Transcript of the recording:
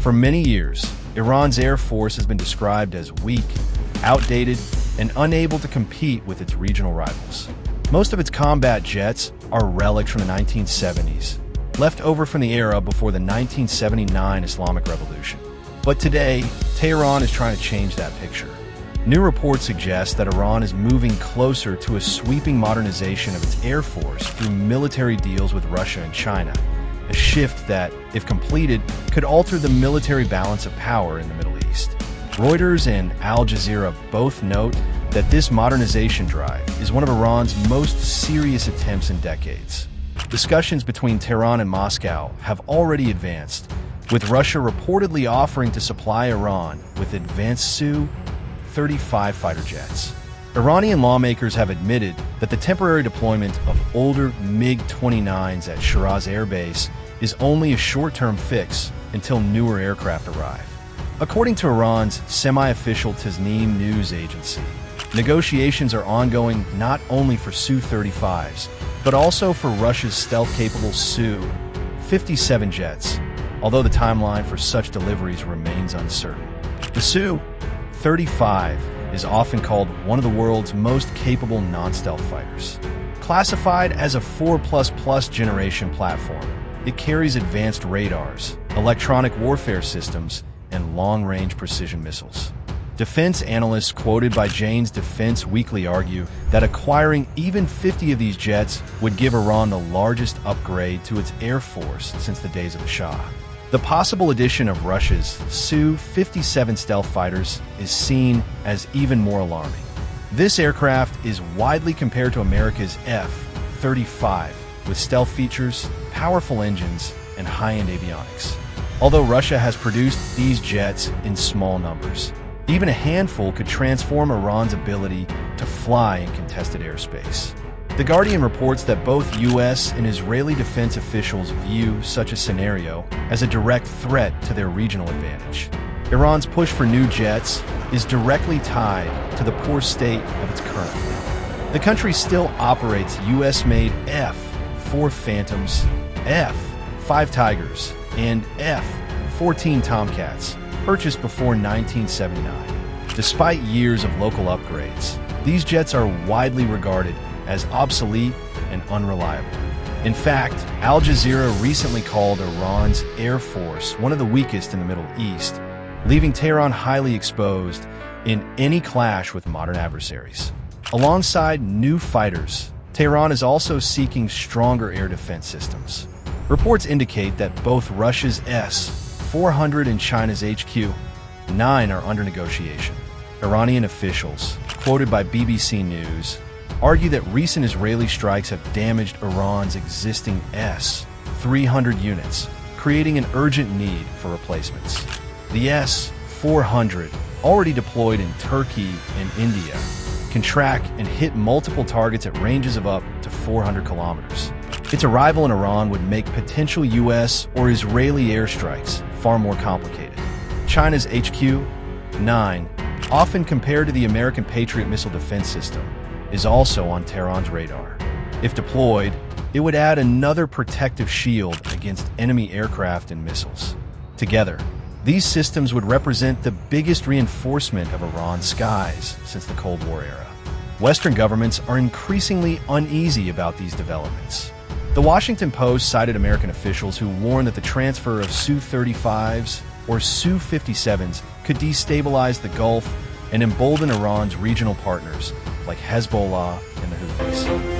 For many years, Iran's air force has been described as weak, outdated, and unable to compete with its regional rivals. Most of its combat jets are relics from the 1970s, left over from the era before the 1979 Islamic Revolution. But today, Tehran is trying to change that picture. New reports suggest that Iran is moving closer to a sweeping modernization of its air force through military deals with Russia and China, a shift that, if completed, could alter the military balance of power in the Middle East. Reuters and Al Jazeera both note that this modernization drive is one of Iran's most serious attempts in decades. Discussions between Tehran and Moscow have already advanced, with Russia reportedly offering to supply Iran with advanced Su-35 fighter jets. Iranian lawmakers have admitted that the temporary deployment of older MiG-21s at Shiraz Air Base is only a short-term fix until newer aircraft arrive. According to Iran's semi-official Tasnim news agency, negotiations are ongoing not only for Su-35s, but also for Russia's stealth-capable Su-57 jets, although the timeline for such deliveries remains uncertain. The Su-35 is often called one of the world's most capable non-stealth fighters. Classified as a 4++ generation platform, it carries advanced radars, electronic warfare systems, and long-range precision missiles. Defense analysts quoted by Jane's Defense Weekly argue that acquiring even 50 of these jets would give Iran the largest upgrade to its air force since the days of the Shah. The possible addition of Russia's Su-57 stealth fighters is seen as even more alarming. This aircraft is widely compared to America's F-35, with stealth features, powerful engines, and high-end avionics. Although Russia has produced these jets in small numbers, even a handful could transform Iran's ability to fly in contested airspace. The Guardian reports that both U.S. and Israeli defense officials view such a scenario as a direct threat to their regional advantage. Iran's push for new jets is directly tied to the poor state of its current fleet. The country still operates U.S.-made F-4 Phantoms, F-5 Tigers, and F-14 Tomcats, purchased before 1979. Despite years of local upgrades, these jets are widely regarded as obsolete and unreliable. In fact, Al Jazeera recently called Iran's air force one of the weakest in the Middle East, leaving Tehran highly exposed in any clash with modern adversaries. Alongside new fighters, Tehran is also seeking stronger air defense systems. Reports indicate that both Russia's S-400 and China's HQ-9 are under negotiation. Iranian officials, quoted by BBC News, argue that recent Israeli strikes have damaged Iran's existing S-300 units, creating an urgent need for replacements. The S-400, already deployed in Turkey and India, can track and hit multiple targets at ranges of up to 400 kilometers. Its arrival in Iran would make potential U.S. or Israeli airstrikes far more complicated. China's HQ-9, often compared to the American Patriot missile defense system, is also on Tehran's radar. If deployed, it would add another protective shield against enemy aircraft and missiles. Together, these systems would represent the biggest reinforcement of Iran's skies since the Cold War era. Western governments are increasingly uneasy about these developments. The Washington Post cited American officials who warned that the transfer of Su-35s or Su-57s could destabilize the Gulf and embolden Iran's regional partners like Hezbollah and the Houthis.